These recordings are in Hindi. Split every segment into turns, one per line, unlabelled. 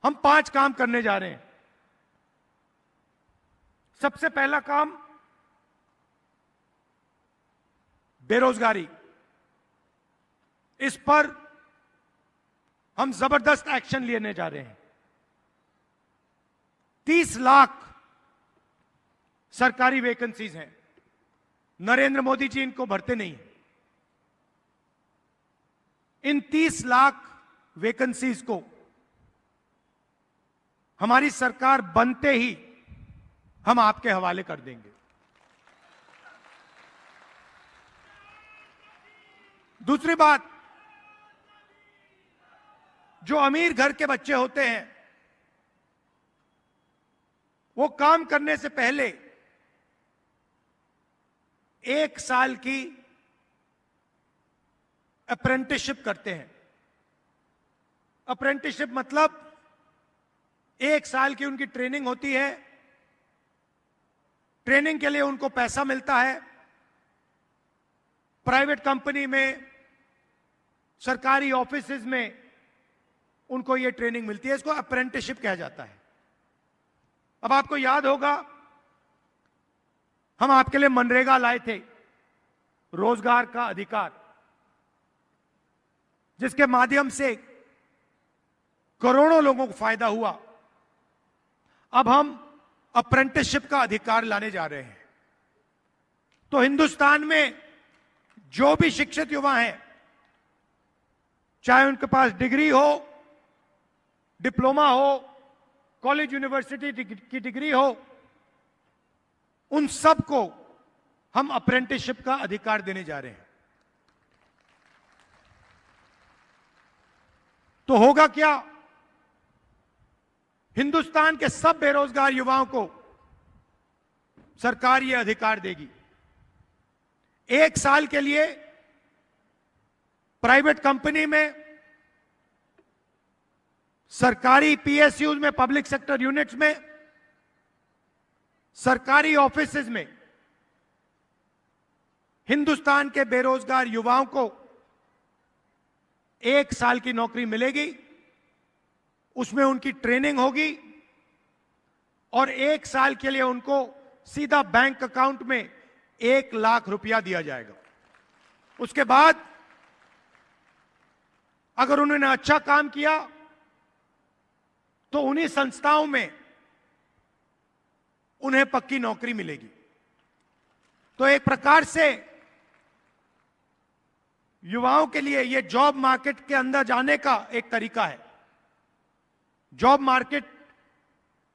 हम 5 काम करने जा रहे हैं। सबसे पहला काम बेरोजगारी। इस पर हम जबरदस्त एक्शन लेने जा रहे हैं। 30 लाख सरकारी वैकेंसीज हैं। नरेंद्र मोदी जी इनको भरते नहीं हैं। इन 30 लाख वैकेंसीज को हमारी सरकार बनते ही हम आपके हवाले कर देंगे। दूसरी बात, जो अमीर घर के बच्चे होते हैं वो काम करने से पहले 1 साल की अप्रेंटिसशिप करते हैं। अप्रेंटिसशिप मतलब 1 साल की उनकी ट्रेनिंग होती है। ट्रेनिंग के लिए उनको पैसा मिलता है। प्राइवेट कंपनी में, सरकारी ऑफिसेज में उनको यह ट्रेनिंग मिलती है। इसको अप्रेंटिसशिप कहा जाता है। अब आपको याद होगा, हम आपके लिए मनरेगा लाए थे, रोजगार का अधिकार, जिसके माध्यम से करोड़ों लोगों को फायदा हुआ। अब हम अप्रेंटिसशिप का अधिकार लाने जा रहे हैं। तो हिंदुस्तान में जो भी शिक्षित युवा हैं, चाहे उनके पास डिग्री हो, डिप्लोमा हो, कॉलेज यूनिवर्सिटी की डिग्री हो, उन सबको हम अप्रेंटिसशिप का अधिकार देने जा रहे हैं। तो होगा क्या? हिंदुस्तान के सब बेरोजगार युवाओं को सरकार यह अधिकार देगी। 1 साल के लिए प्राइवेट कंपनी में, सरकारी पीएसयूज में, पब्लिक सेक्टर यूनिट्स में, सरकारी ऑफिसेज में हिंदुस्तान के बेरोजगार युवाओं को 1 साल की नौकरी मिलेगी। उसमें उनकी ट्रेनिंग होगी और 1 साल के लिए उनको सीधा बैंक अकाउंट में 1 लाख रुपया दिया जाएगा। उसके बाद अगर उन्होंने अच्छा काम किया तो उन्हीं संस्थाओं में उन्हें पक्की नौकरी मिलेगी। तो एक प्रकार से युवाओं के लिए यह जॉब मार्केट के अंदर जाने का एक तरीका है। जॉब मार्केट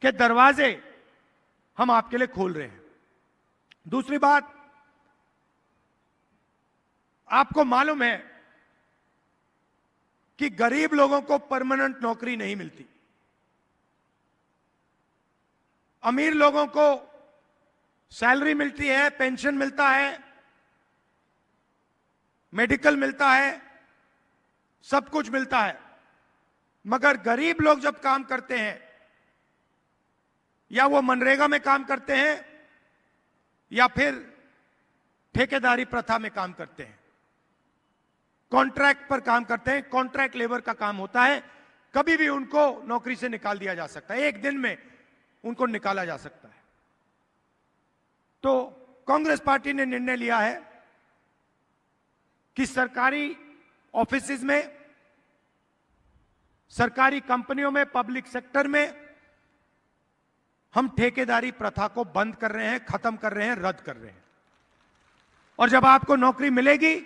के दरवाजे हम आपके लिए खोल रहे हैं। दूसरी बात, आपको मालूम है कि गरीब लोगों को परमानेंट नौकरी नहीं मिलती। अमीर लोगों को सैलरी मिलती है, पेंशन मिलता है, मेडिकल मिलता है, सब कुछ मिलता है। मगर गरीब लोग जब काम करते हैं, या वो मनरेगा में काम करते हैं या फिर ठेकेदारी प्रथा में काम करते हैं, कॉन्ट्रैक्ट पर काम करते हैं, कॉन्ट्रैक्ट लेबर का काम होता है, कभी भी उनको नौकरी से निकाल दिया जा सकता है। 1 दिन में उनको निकाला जा सकता है। तो कांग्रेस पार्टी ने निर्णय लिया है कि सरकारी ऑफिसेज में, सरकारी कंपनियों में, पब्लिक सेक्टर में हम ठेकेदारी प्रथा को बंद कर रहे हैं, खत्म कर रहे हैं, रद्द कर रहे हैं। और जब आपको नौकरी मिलेगी,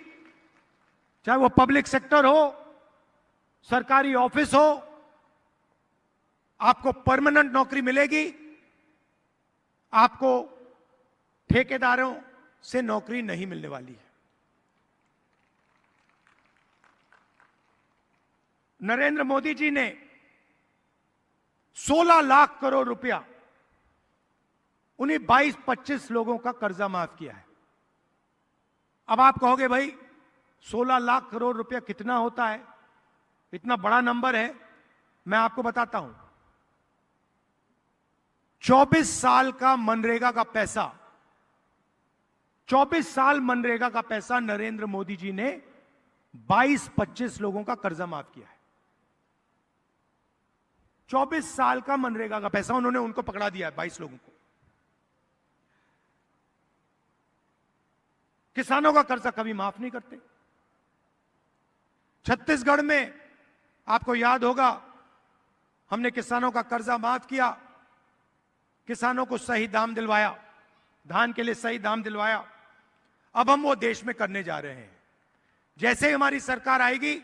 चाहे वो पब्लिक सेक्टर हो, सरकारी ऑफिस हो, आपको परमानेंट नौकरी मिलेगी। आपको ठेकेदारों से नौकरी नहीं मिलने वाली है। नरेंद्र मोदी जी ने 16 लाख करोड़ रुपया उन्हीं 22-25 लोगों का कर्जा माफ किया है। अब आप कहोगे भाई 16 लाख करोड़ रुपया कितना होता है, इतना बड़ा नंबर है। मैं आपको बताता हूं, 24 साल का मनरेगा का पैसा, 24 साल मनरेगा का पैसा नरेंद्र मोदी जी ने 22-25 लोगों का कर्जा माफ किया है। 24 साल का मनरेगा का पैसा उन्होंने उनको पकड़ा दिया है, 22 लोगों को। किसानों का कर्जा कभी माफ नहीं करते। छत्तीसगढ़ में आपको याद होगा, हमने किसानों का कर्जा माफ किया, किसानों को सही दाम दिलवाया, धान के लिए सही दाम दिलवाया। अब हम वो देश में करने जा रहे हैं। जैसे ही हमारी सरकार आएगी,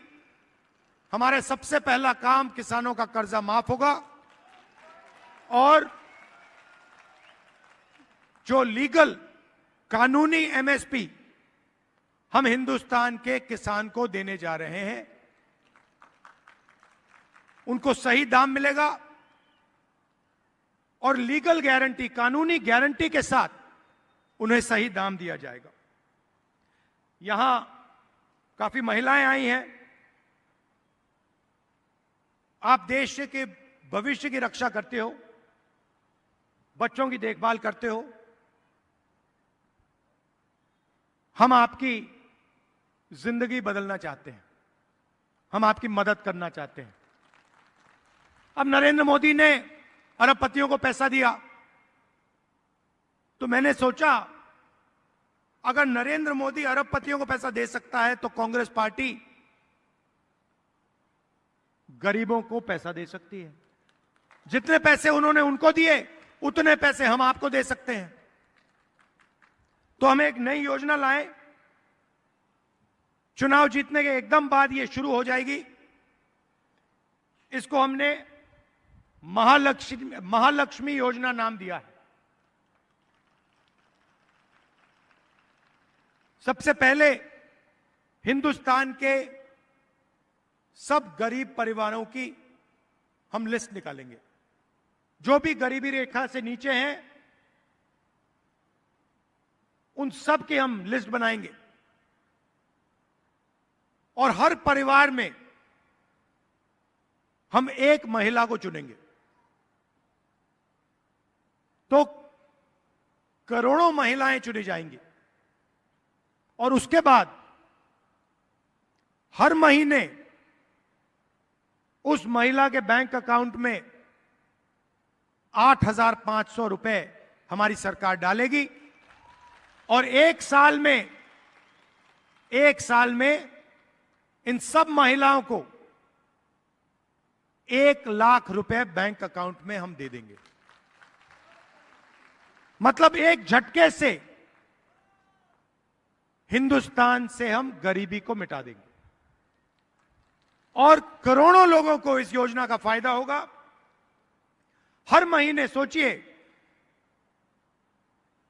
हमारा सबसे पहला काम किसानों का कर्जा माफ होगा और जो लीगल कानूनी एमएसपी हम हिंदुस्तान के किसान को देने जा रहे हैं, उनको सही दाम मिलेगा और लीगल गारंटी, कानूनी गारंटी के साथ उन्हें सही दाम दिया जाएगा। यहां काफी महिलाएं आई हैं। आप देश के भविष्य की रक्षा करते हो, बच्चों की देखभाल करते हो। हम आपकी जिंदगी बदलना चाहते हैं, हम आपकी मदद करना चाहते हैं। अब नरेंद्र मोदी ने अरबपतियों को पैसा दिया, तो मैंने सोचा अगर नरेंद्र मोदी अरबपतियों को पैसा दे सकता है तो कांग्रेस पार्टी गरीबों को पैसा दे सकती है। जितने पैसे उन्होंने उनको दिए, उतने पैसे हम आपको दे सकते हैं। तो हम एक नई योजना लाए, चुनाव जीतने के एकदम बाद ये शुरू हो जाएगी। इसको हमने महालक्ष्मी योजना नाम दिया है। सबसे पहले हिंदुस्तान के सब गरीब परिवारों की हम लिस्ट निकालेंगे। जो भी गरीबी रेखा से नीचे हैं, उन सब की हम लिस्ट बनाएंगे और हर परिवार में हम एक महिला को चुनेंगे। तो करोड़ों महिलाएं चुनी जाएंगी और उसके बाद हर महीने उस महिला के बैंक अकाउंट में 8,500 रुपए हमारी सरकार डालेगी और एक साल में इन सब महिलाओं को 1 लाख रुपए बैंक अकाउंट में हम दे देंगे। मतलब एक झटके से हिंदुस्तान से हम गरीबी को मिटा देंगे और करोड़ों लोगों को इस योजना का फायदा होगा। हर महीने सोचिए,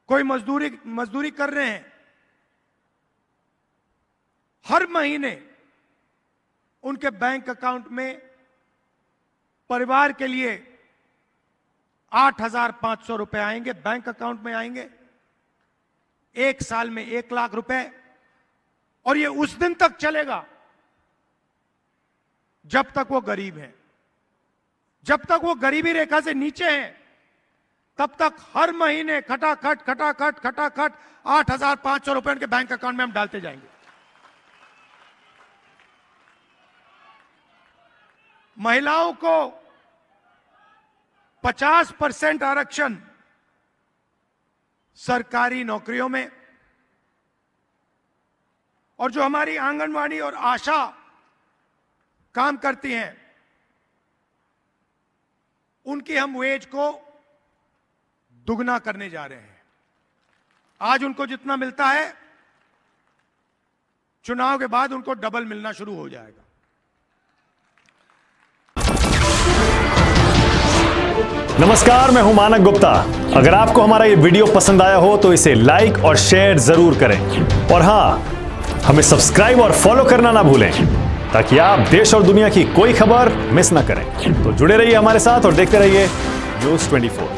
कोई मजदूरी कर रहे हैं, हर महीने उनके बैंक अकाउंट में परिवार के लिए 8,500 रुपए आएंगे, बैंक अकाउंट में आएंगे। एक साल में 1 लाख रुपए, और ये उस दिन तक चलेगा जब तक वो गरीब हैं। जब तक वो गरीबी रेखा से नीचे हैं, तब तक हर महीने खटाखट 8,500 रुपए उनके बैंक अकाउंट में हम डालते जाएंगे। महिलाओं को 50% आरक्षण सरकारी नौकरियों में, और जो हमारी आंगनवाड़ी और आशा काम करती हैं, उनकी हम वेज को दुगना करने जा रहे हैं। आज उनको जितना मिलता है, चुनाव के बाद उनको डबल मिलना शुरू हो जाएगा।
नमस्कार, मैं हूं मानक गुप्ता। अगर आपको हमारा ये वीडियो पसंद आया हो तो इसे लाइक और शेयर जरूर करें, और हां, हमें सब्सक्राइब और फॉलो करना ना भूलें ताकि आप देश और दुनिया की कोई खबर मिस ना करें। तो जुड़े रहिए हमारे साथ और देखते रहिए न्यूज़ 24।